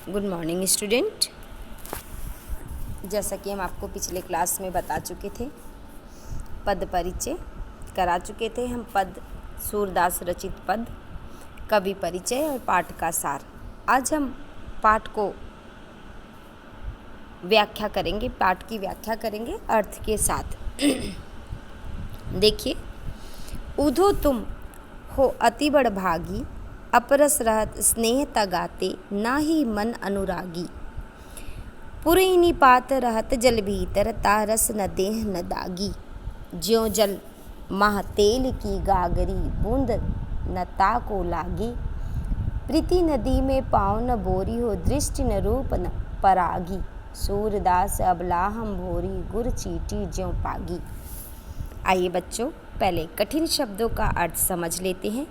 Good morning student. जैसा कि हम आपको पिछले क्लास में बता चुके थे, पद परिचय करा चुके थे हम। पद सूरदास रचित पद, कवि परिचय और पाठ का सार। आज हम पाठ को व्याख्या करेंगे, पाठ की व्याख्या करेंगे अर्थ के साथ। देखिए, उधो तुम हो अति बड़ भागी, अपरस रहत स्नेह तगाते, नाही मन अनुरागी। पुरई निपात रहत जल भीतर, तारस न देह न दागी। ज्यों जल मह तेल की गागरी, बूंद न ताको लागी। प्रीति नदी में पाँव न बोरी, हो दृष्टि न रूप न परागी। सूरदास अबलाहम भोरी, गुर चीटी ज्यों पागी। आइए बच्चों, पहले कठिन शब्दों का अर्थ समझ लेते हैं,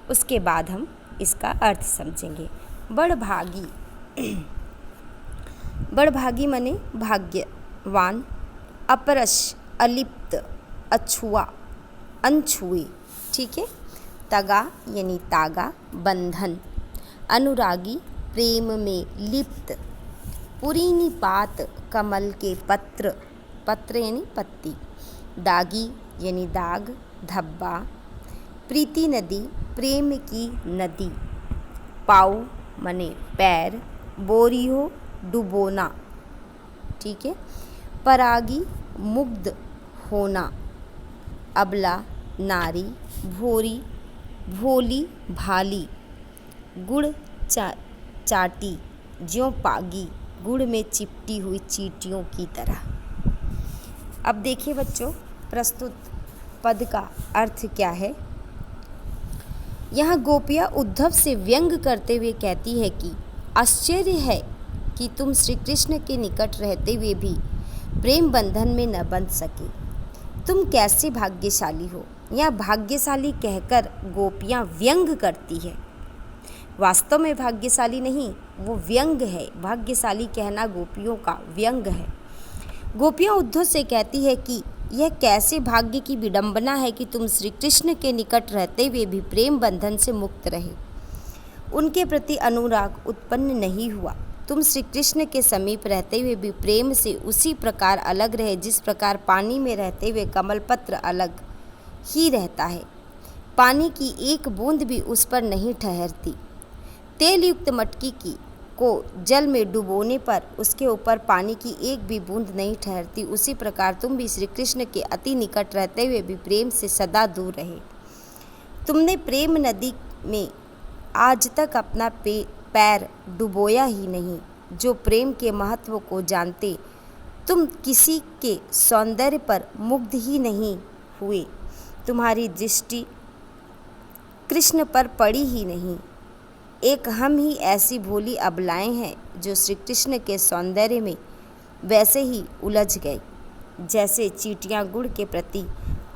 उसके बाद हम इसका अर्थ समझेंगे। बड़भागी, बड़भागी माने भाग्यवान। अपरश अलिप्त, अछुआ, अनछुए। ठीक है। तगा यानी तागा, बंधन। अनुरागी प्रेम में लिप्त। पुरीनिपात कमल के पत्र, पत्र यानी पत्ती। दागी यानी दाग, धब्बा। प्रीति नदी प्रेम की नदी। पाऊ मने पैर। बोरी हो डुबोना। ठीक है। परागी मुग्ध होना। अबला नारी। भोरी भोली भाली। गुड़ चाटी ज्यों पागी, गुड़ में चिपटी हुई चींटियों की तरह। अब देखिए बच्चों, प्रस्तुत पद का अर्थ क्या है। यहाँ गोपियाँ उद्धव से व्यंग करते हुए कहती है कि आश्चर्य है कि तुम श्री कृष्ण के निकट रहते हुए भी प्रेम बंधन में न बंध सके। तुम कैसे भाग्यशाली हो। यहाँ भाग्यशाली कहकर गोपियाँ व्यंग करती है, वास्तव में भाग्यशाली नहीं, वो व्यंग है। भाग्यशाली कहना गोपियों का व्यंग है। गोपियाँ उद्धव से कहती है कि यह कैसे भाग्य की विडंबना है कि तुम श्री कृष्ण के निकट रहते हुए भी प्रेम बंधन से मुक्त रहे, उनके प्रति अनुराग उत्पन्न नहीं हुआ। तुम श्री कृष्ण के समीप रहते हुए भी प्रेम से उसी प्रकार अलग रहे जिस प्रकार पानी में रहते हुए कमलपत्र अलग ही रहता है। पानी की एक बूंद भी उस पर नहीं ठहरती। तेल युक्त मटकी को जल में डुबोने पर उसके ऊपर पानी की एक भी बूंद नहीं ठहरती, उसी प्रकार तुम भी श्री कृष्ण के अति निकट रहते हुए भी प्रेम से सदा दूर रहे। तुमने प्रेम नदी में आज तक अपना पैर डुबोया ही नहीं। जो प्रेम के महत्व को जानते, तुम किसी के सौंदर्य पर मुग्ध ही नहीं हुए। तुम्हारी दृष्टि कृष्ण पर पड़ी ही नहीं। एक हम ही ऐसी भोली अबलाएं हैं जो श्री कृष्ण के सौंदर्य में वैसे ही उलझ गए जैसे चींटियां गुड़ के प्रति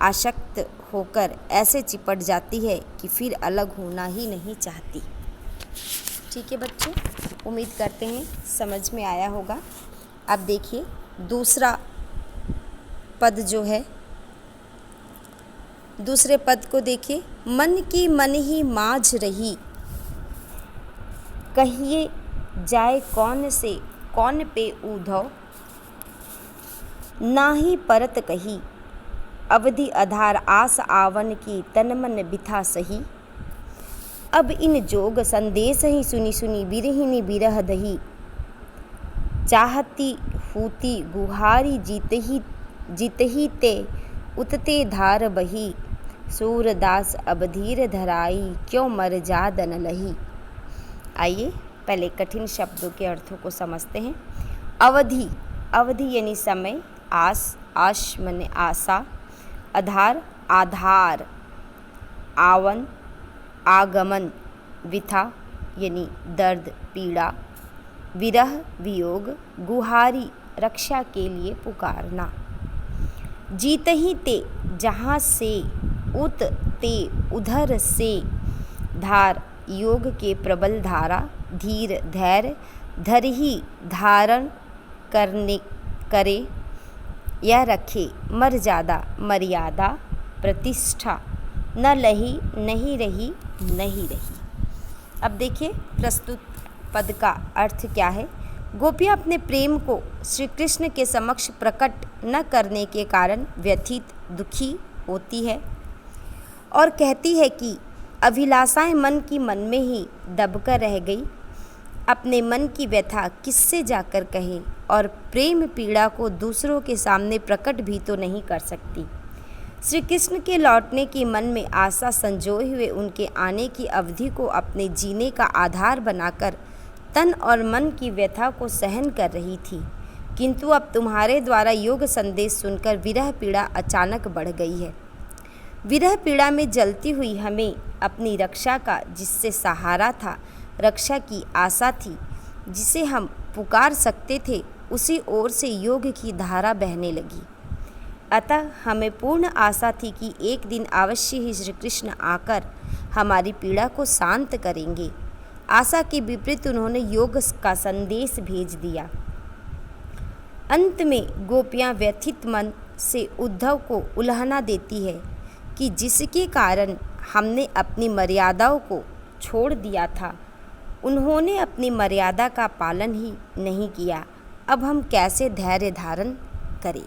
आसक्त होकर ऐसे चिपट जाती है कि फिर अलग होना ही नहीं चाहती। ठीक है बच्चों, उम्मीद करते हैं समझ में आया होगा। अब देखिए दूसरा पद जो है, दूसरे पद को देखिए। मन की मन ही माझ रही, कहिए जाए कौन से कौन पे उधव। नाही परत कही, अवधि आधार आस आवन की, तन मन बिथा सही। अब इन जोग संदेश ही सुनी सुनी, बिरहिनी बिरह दही। चाहती हूती गुहारी जीतही ते, उतते धार बही। सूरदास अब धीर धराई, क्यों मर जाद न लही। आइए पहले कठिन शब्दों के अर्थों को समझते हैं। अवधि, अवधि यानी समय। आस, आश माने आशा। आधार, आधार। आवन, आगमन। विथा यानी दर्द, पीड़ा। विरह, वियोग। गुहारी, रक्षा के लिए पुकारना। जीत ही ते, जहाँ से। उत ते, उधर से। धार, योग के प्रबल धारा। धीर, धैर्य। धरही, धारण करे या रखे। मर्यादा, मर्यादा। प्रतिष्ठा। न लही, नहीं रही, नहीं रही। अब देखिए प्रस्तुत पद का अर्थ क्या है? गोपियाँ अपने प्रेम को श्री कृष्ण के समक्ष प्रकट न करने के कारण व्यथित, दुखी होती है और कहती है कि अभिलाषाएं मन की मन में ही दबकर रह गई। अपने मन की व्यथा किससे जाकर कहे और प्रेम पीड़ा को दूसरों के सामने प्रकट भी तो नहीं कर सकती। श्री कृष्ण के लौटने की मन में आशा संजोए हुए उनके आने की अवधि को अपने जीने का आधार बनाकर तन और मन की व्यथा को सहन कर रही थी, किंतु अब तुम्हारे द्वारा योग संदेश सुनकर विरह पीड़ा अचानक बढ़ गई है। विरह पीड़ा में जलती हुई हमें अपनी रक्षा का जिससे सहारा था, रक्षा की आशा थी, जिसे हम पुकार सकते थे, उसी ओर से योग की धारा बहने लगी। अतः हमें पूर्ण आशा थी कि एक दिन अवश्य ही श्री कृष्ण आकर हमारी पीड़ा को शांत करेंगे। आशा के विपरीत उन्होंने योग का संदेश भेज दिया। अंत में गोपियाँ व्यथित मन से उद्धव को उल्हाना देती है कि जिसके कारण हमने अपनी मर्यादाओं को छोड़ दिया था, उन्होंने अपनी मर्यादा का पालन ही नहीं किया। अब हम कैसे धैर्य धारण करें?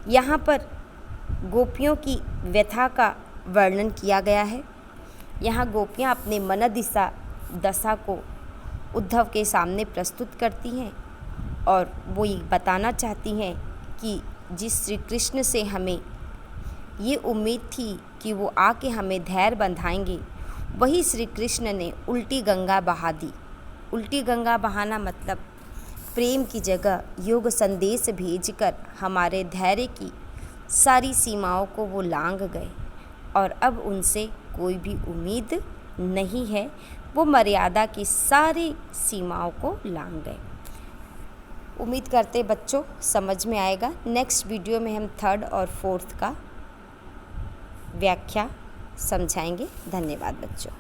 यहाँ पर गोपियों की व्यथा का वर्णन किया गया है। यहाँ गोपियाँ अपने मनोदिशा दशा को उद्धव के सामने प्रस्तुत करती हैं और वो ये बताना चाहती हैं कि जिस श्री कृष्ण से हमें ये उम्मीद थी कि वो आके हमें धैर्य बंधाएंगे, वही श्री कृष्ण ने उल्टी गंगा बहा दी। उल्टी गंगा बहाना मतलब प्रेम की जगह योग संदेश भेजकर हमारे धैर्य की सारी सीमाओं को वो लांघ गए और अब उनसे कोई भी उम्मीद नहीं है। वो मर्यादा की सारी सीमाओं को लांघ गए। उम्मीद करते बच्चों समझ में आएगा। नेक्स्ट वीडियो में हम 3rd और 4th का व्याख्या समझाएंगे। धन्यवाद बच्चों।